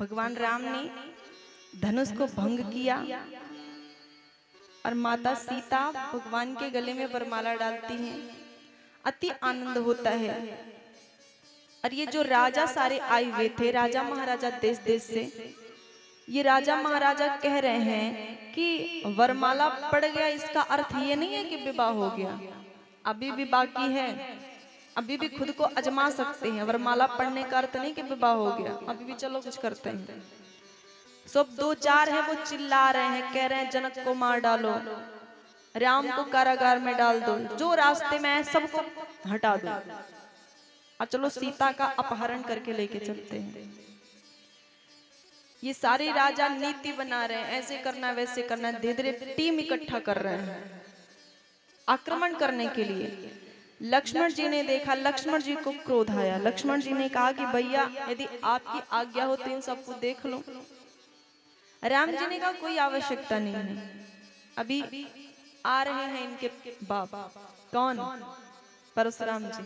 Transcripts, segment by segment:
भगवान राम ने धनुष को भंग किया और माता सीता भगवान के गले में वरमाला डालती हैं। अति आनंद होता है। और ये जो राजा सारे आए हुए थे, राजा महाराजा देश देश से, ये राजा महाराजा कह रहे हैं कि वरमाला पड़ गया, इसका अर्थ ये नहीं है कि विवाह हो गया, अभी भी बाकी है, अभी भी खुद को आजमा सकते हैं। वरमाला पढ़ने का अर्थ नहीं कि विवाह हो गया, अभी भी चलो कुछ करते हैं। सब दो चार है वो चिल्ला रहे हैं, कह रहे हैं जनक को मार डालो, राम को कारागार में डाल दो, जो रास्ते में है सबको हटा दो, और चलो सीता का अपहरण करके लेके चलते हैं। ये सारे राजा नीति बना रहे हैं, ऐसे करना वैसे करना, धीरे धीरे टीम इकट्ठा कर रहे हैं आक्रमण करने के लिए। लक्ष्मण जी ने देखा, लक्ष्मण जी को क्रोध आया। लक्ष्मण जी ने कहा कि भैया यदि आपकी आज्ञा हो तो इन सबको देख लो। राम जी ने कहा कोई आवश्यकता नहीं है, अभी आ रहे हैं इनके बाप। कौन? परशुराम जी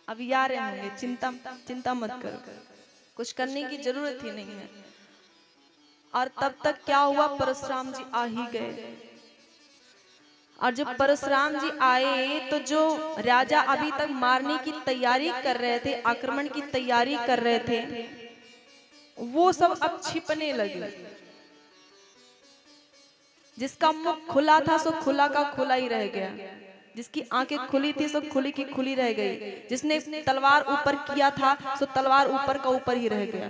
अभी आ रहे होंगे, चिंता मत करो, कुछ करने की जरूरत ही नहीं है। और तब तक क्या हुआ, परशुराम जी आ ही गए। और जब परशुराम जी आए तो जो राजा अभी तक मारने की तैयारी कर रहे थे, आक्रमण की तैयारी कर रहे थे, वो सब अब छिपने लगे। जिसका मुख खुला था सो खुला का खुला ही रह गया, जिसकी आंखें खुली थी सो खुली की खुली रह गई, जिसने तलवार ऊपर किया था सो तलवार ऊपर का ऊपर ही रह गया।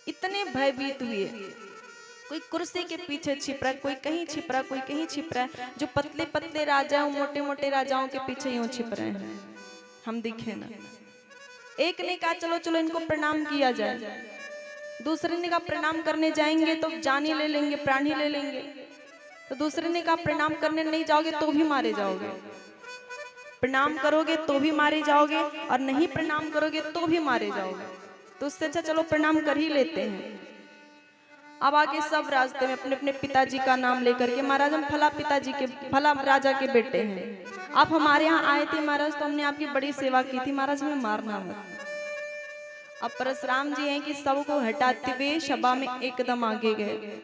इतने भयभीत हुए, कोई कुर्सी के पीछे छिप रहा है, कोई कहीं छिप रहा है, कोई कहीं छिप रहा है। जो पतले पतले राजा, मोटे मोटे राजाओं के पीछे यूं छिप रहे हैं, हम दिखे ना। एक ने कहा चलो चलो इनको प्रणाम किया जाए, दूसरे ने कहा प्रणाम करने जाएंगे तो जान ही ले लेंगे, प्राण ही ले लेंगे। तो दूसरे ने कहा प्रणाम करने नहीं जाओगे तो भी मारे जाओगे, प्रणाम करोगे तो भी मारे जाओगे, और नहीं प्रणाम करोगे तो भी मारे जाओगे, तो उससे अच्छा चलो प्रणाम कर ही लेते हैं। अब आगे सब रास्ते में अपने अपने पिताजी का नाम लेकर के, महाराज हम फला पिताजी के, फला राजा के बेटे हैं, आप हमारे यहाँ आए थे महाराज, तो हमने आपकी बड़ी सेवा की थी महाराज, हमें मारना मत। अब परशुराम जी हैं कि सबको हटाते हुए सभा में एकदम आगे गए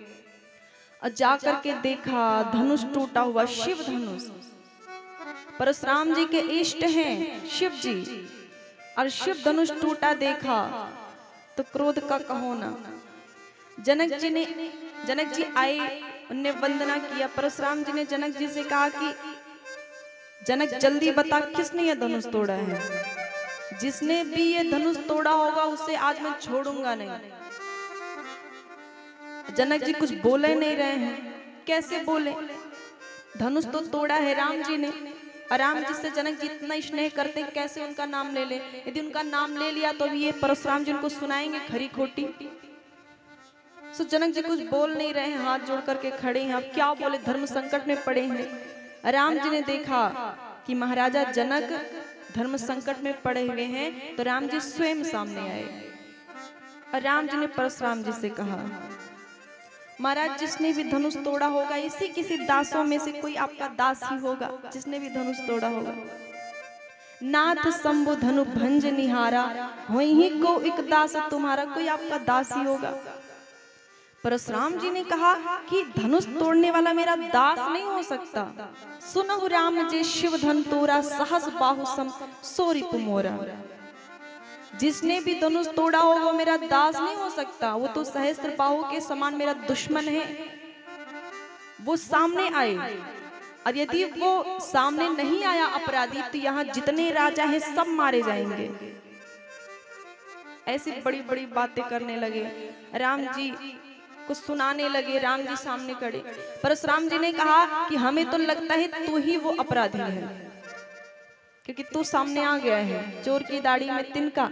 और जाकर के देखा धनुष टूटा हुआ, शिव धनुष। परशुराम जी के इष्ट हैं शिव जी, और शिव धनुष टूटा देखा तो क्रोध का कहो ना। जनक जी आए, उनने वंदना किया। परशुराम जी ने जनक जी से कहा कि जनक जल्दी बता किसने यह धनुष तोड़ा है, जिसने भी ये धनुष तोड़ा होगा उसे आज मैं छोड़ूंगा नहीं। जनक जी कुछ बोले नहीं रहे हैं, कैसे बोले, धनुष तो तोड़ा है राम जी ने, और राम जी से जनक जी इतना स्नेह करते हैं, कैसे उनका नाम ले ले। यदि उनका नाम ले लिया तो अभी ये परशुराम जी उनको सुनाएंगे खरी खोटी। सो जनक जी कुछ बोल नहीं रहे हैं, हाथ जोड़ करके खड़े हैं। अब क्या बोले, धर्म संकट में पड़े हैं। राम जी ने देखा कि महाराजा जनक धर्म संकट में पड़े हुए हैं, तो राम जी स्वयं सामने आए और राम जी ने परशुराम जी से कहा महाराज जिसने भी धनुष तोड़ा होगा, इसी किसी दासों में से कोई आपका दास ही होगा, जिसने भी धनुष तोड़ा होगा। नाथ शंभु धनु भंज निहारा, वही को एक दास तुम्हारा, कोई आपका दास ही होगा। परशुराम जी ने कहा कि धनुष तोड़ने वाला मेरा दास नहीं हो सकता। सुनहु राम जे शिव धन तोरा, सहस बाहु सम सोरी तुमोरा। जिसने भी धनुष तोड़ा हो वो मेरा दास नहीं हो सकता, वो तो सहस्त्र बाहु के समान मेरा दुश्मन है। वो सामने आए, और यदि वो सामने नहीं आया अपराधी, तो यहाँ जितने राजा हैं सब मारे जाएंगे। ऐसी बड़ी बड़ी बातें करने लगे, राम जी कुछ सुनाने लगे। राम जी सामने खड़े, परशुराम जी ने कहा कि हमें तो लगता है तू ही वो अपराधी है, क्योंकि तू सामने आ गया है, चोर की दाढ़ी में तिनका,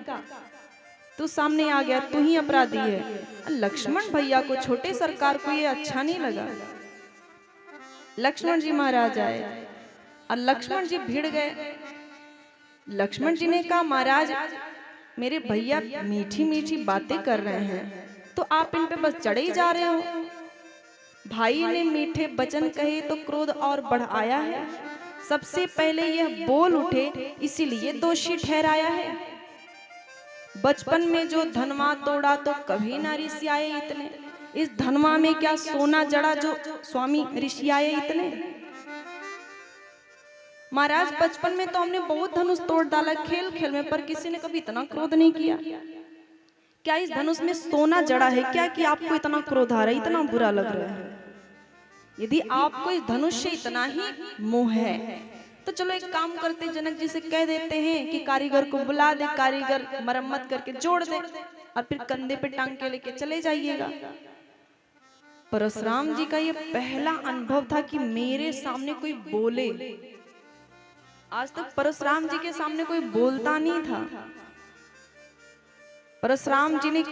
तू सामने आ गया, तू ही अपराधी है। लक्ष्मण भैया को, छोटे सरकार को ये अच्छा नहीं लगा। लक्ष्मण जी महाराज आए और लक्ष्मण जी भिड़ गए। लक्ष्मण जी ने कहा महाराज मेरे भैया मीठी मीठी बातें कर रहे हैं, तो आप इन पे बस चढ़े ही जा रहे हो। भाई ने मीठे वचन कहे तो क्रोध और बढ़ आया है, सबसे पहले यह बोल उठे इसीलिए दोषी ठहराया है। बचपन में जो धनवा तोड़ा तो कभी ना ऋषियाए इतने, इस धनवा में क्या सोना जड़ा जो स्वामी ऋषियाए इतने। महाराज बचपन में तो हमने बहुत धनुष तोड़ डाला खेल खेल में, पर किसी ने कभी इतना क्रोध नहीं किया। क्या इस धनुष में सोना जड़ा है क्या कि आपको इतना क्रोध आ रहा है, इतना बुरा लग रहा है? यदि आपको इस धनुष से इतना ही मोह है तो चलो एक काम करते, जनक जी से कह देते हैं कि कारीगर को बुला दे, कारीगर मरम्मत करके जोड़ दे और फिर कंधे पे टांग के लेके चले जाइएगा। परशुराम जी का ये पहला अनुभव था कि मेरे सामने कोई बोले। आज तक परशुराम जी के सामने कोई बोलता नहीं था। परशुराम जी ने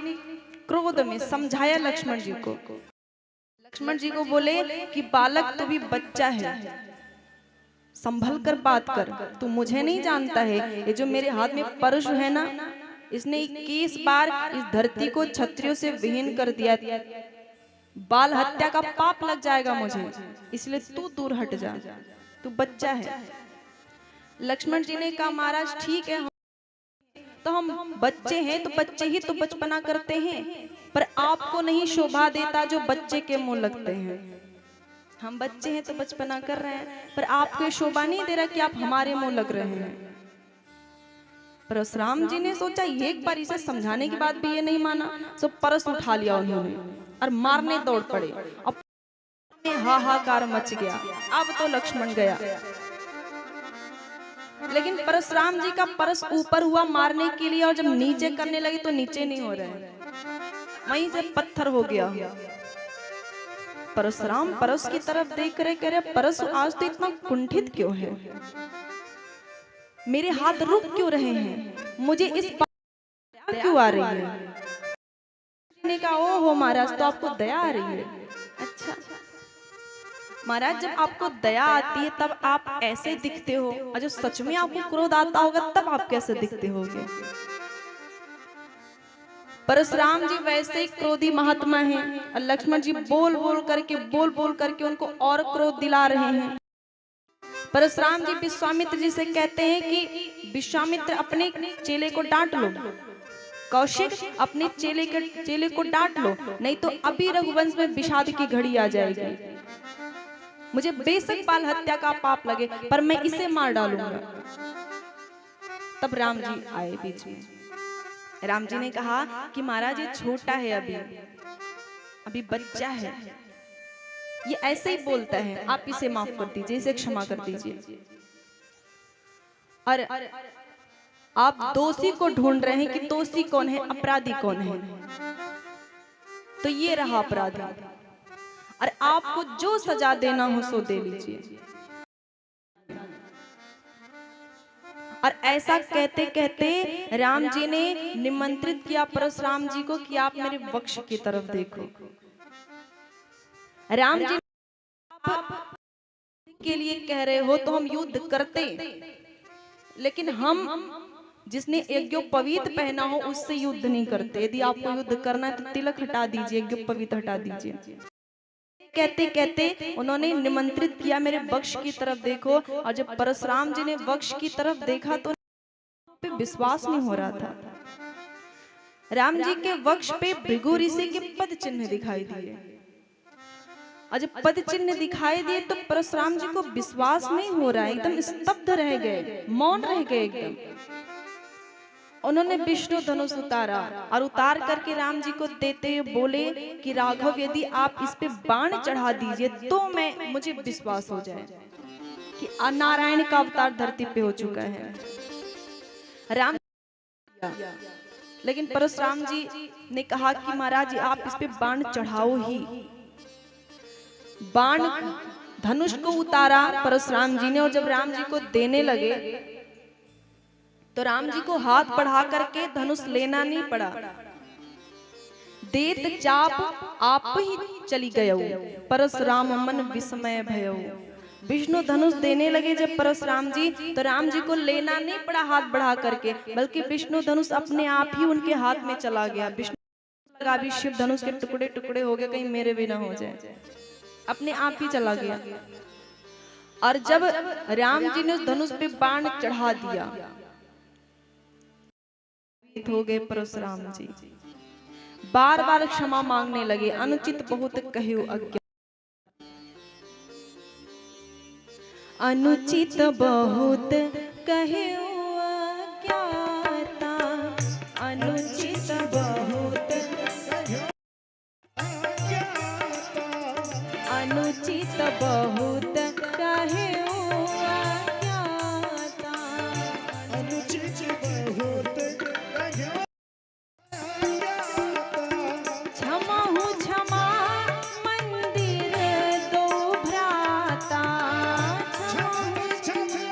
क्रोध में समझाया लक्ष्मण जी को। लक्ष्मण जी को बोले कि बालक तू भी बच्चा है, संभल कर बात कर, तू मुझे नहीं जानता है। ये जो मेरे हाथ में परशु है ना, इसने 21 बार इस धरती को क्षत्रियों से विहीन कर दिया। बाल हत्या का पाप लग जाएगा मुझे, इसलिए तू दूर हट जा, तू बच्चा है। लक्ष्मण जी ने कहा महाराज ठीक है, तो हम बच्चे हैं तो बच्चे ही तो बचपना करते हैं, पर आपको नहीं शोभा देता जो बच्चे के मुंह लगते हैं। हम बच्चे हैं तो बचपना कर रहे हैं, पर आपको शोभा नहीं दे रहा कि आप हमारे मुंह लग रहे हैं। परशुराम जी ने सोचा एक बार इसे समझाने के बाद भी ये नहीं माना, तो परस उठा लिया उन्होंने और मारने दौड़ पड़े। अब हाहाकार मच गया। अब तो लक्ष्मण गया, लेकिन परशुराम जी का परस ऊपर हुआ मारने के लिए, और जब नीचे करने लगे तो नीचे नहीं हो रहे, वहीं से पत्थर हो गया। परशुराम परस की तरफ देख रहे, कह रहे परस आज तो इतना कुंठित क्यों है, मेरे हाथ रुक क्यों रहे हैं, मुझे इस बात क्यों आ रही है। ने कहा ओ हो महाराज, तो आपको दया आ रही है। अच्छा महाराज, जब आपको दया आती है तब आप ऐसे दिखते हो, और जब सच में आपको क्रोध आता होगा तब आप कैसे दिखते होगे। परशुराम जी वैसे ही क्रोधी महात्मा हैं, और लक्ष्मण जी बोल बोल करके उनको और क्रोध दिला रहे हैं। परशुराम जी विश्वामित्र जी से कहते हैं कि विश्वामित्र अपने चेले को डांट लो, कौशिक अपने चेले को डांट लो, नहीं तो अभी रघुवंश में विषाद की घड़ी आ जाएगी। मुझे बेशक बाल हत्या का पाप लगे, पर मैं इसे मार डालूंगा। तब राम जी आए बीच में। राम जी ने कहा कि महाराज ये छोटा है, अभी बच्चा है, ये ऐसे ही बोलता है, आप इसे माफ कर दीजिए, इसे क्षमा कर दीजिए। और आप दोषी को ढूंढ रहे हैं कि दोषी कौन है, अपराधी कौन है, तो ये रहा अपराधी, और आपको जो सजा देना हो सो दे लीजिए। और ऐसा कहते कहते राम जी ने निमंत्रित किया परशुराम जी को कि आप मेरे वक्ष की तरफ देखो। राम जी आप के लिए कह रहे हो तो हम युद्ध करते, लेकिन हम जिसने यज्ञोपवीत पहना हो उससे युद्ध नहीं करते। यदि आपको युद्ध करना है तो तिलक हटा दीजिए, यज्ञोपवीत हटा दीजिए। कहते कहते उन्होंने निमंत्रित किया मेरे वक्ष की तरफ देखो, और जब परशुराम जी ने वक्ष की तरफ देखा तो पे विश्वास नहीं हो रहा था। राम जी के वक्ष पे भृगु ऋषि के पद चिन्ह दिखाई दिए, और जब पद चिन्ह दिखाई दिए तो परशुराम जी को विश्वास नहीं हो रहा है, एकदम स्तब्ध रह गए, मौन रह गए एकदम। उन्होंने विष्णु धनुष उतारा, और उतार करके राम जी को देते हुए बोले कि राघव यदि आप इस पे बाण चढ़ा दीजिए तो मुझे विश्वास हो जाए कि नारायण का अवतार धरती पे हो चुका है। राम, लेकिन परशुराम जी ने कहा कि महाराज आप इस पे बाण चढ़ाओ ही। बाण धनुष को उतारा परशुराम जी ने, और जब राम जी को देने लगे तो राम जी को हाथ बढ़ा करके धनुष लेना नहीं पड़ा। देत चाप आप ही चली गयो, परशुराम मन विस्मय भयो। विष्णु धनुष देने लगे जब परशुराम जी, तो राम जी को लेना नहीं पड़ा हाथ बढ़ा करके, बल्कि विष्णु धनुष अपने आप ही उनके हाथ में चला गया। विष्णु लगा भी शिव धनुष के टुकड़े टुकड़े हो गए, कहीं मेरे भी ना हो जाए, अपने आप ही चला गया। और जब राम जी ने उस धनुष पे बाण चढ़ा दिया, हो गए परशुराम जी। बार बार क्षमा मांगने लगे, अनुचित बहुत कह्यो अज्ञान। अनुचित बहुत कह्यो अज्ञाता, अनुचित बहुत, अनुचित बहुत कह्यो अज्ञाता, अनुचित बहुत कह्यो क्षमा हूँ क्षमा मंदिर दो भ्राता, क्षमा हूँ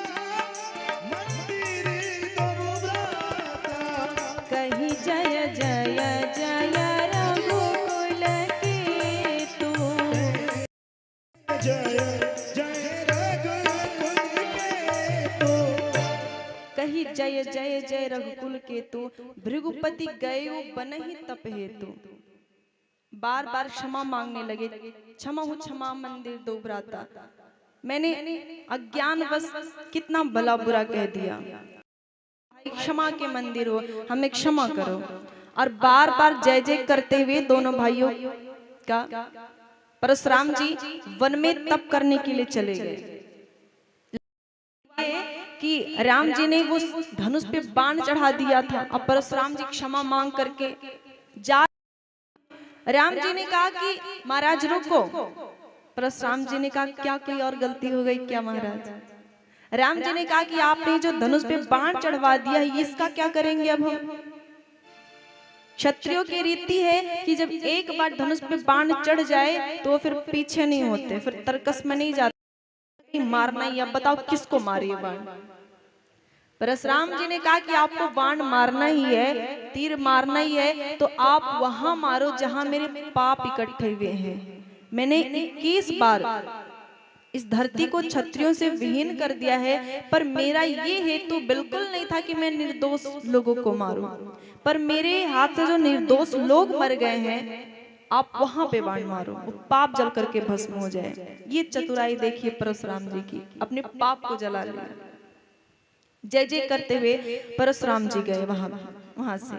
मंदिर दो भ्राता, कही जय जय जय रघुकुल के तू, जय जय रघुकुल के तू, कही जय जय जय रघुकुल के तू, भृगुपति गयो बनहि तप हेतु। बार बार क्षमा मांगने लगे, क्षमा हूँ क्षमा मंदिर दो भ्राता, मैंने अज्ञानवश कितना भला बुरा कह दिया, क्षमा के मंदिर हो, हमें क्षमा करो। और बार बार जय जय करते हुए दोनों भाइयों का परशुराम जी वन में तप करने के लिए चले गए कि राम जी ने वो धनुष पे बाण चढ़ा दिया था। अब परशुराम जी क्षमा मांग करके जा, राम जी ने कहा कि महाराज रुको। परशुराम जी ने कहा क्या कोई और गलती हो गई क्या महाराज? राम जी ने कहा कि आपने जो धनुष पे बाण चढ़वा दिया है इसका क्या करेंगे अब हम? क्षत्रियों की रीति है कि जब एक बार धनुष पे बाण चढ़ जाए तो फिर पीछे नहीं होते, फिर तर्कस में नहीं जाते, मारना ही। अब बताओ किसको मारिए बाण? परशुराम जी ने कहा कि आपको बाण मारना ही है, तीर मारना ही है, तो आप वहां मारो जहां मेरे पाप इकट्ठे हुए हैं। मैंने 21 बार इस धरती को क्षत्रियों से विहीन कर दिया है, पर मेरा ये हेतु बिल्कुल नहीं था कि मैं निर्दोष लोगों को मारूं, पर मेरे हाथ से जो निर्दोष लोग मर गए हैं आप वहां पे बाण मारो, वो पाप जल करके भस्म हो जाए। ये चतुराई देखिए परशुराम जी की, अपने पाप को जला लिया। जय जय करते हुए परशुराम जी गए वहां से।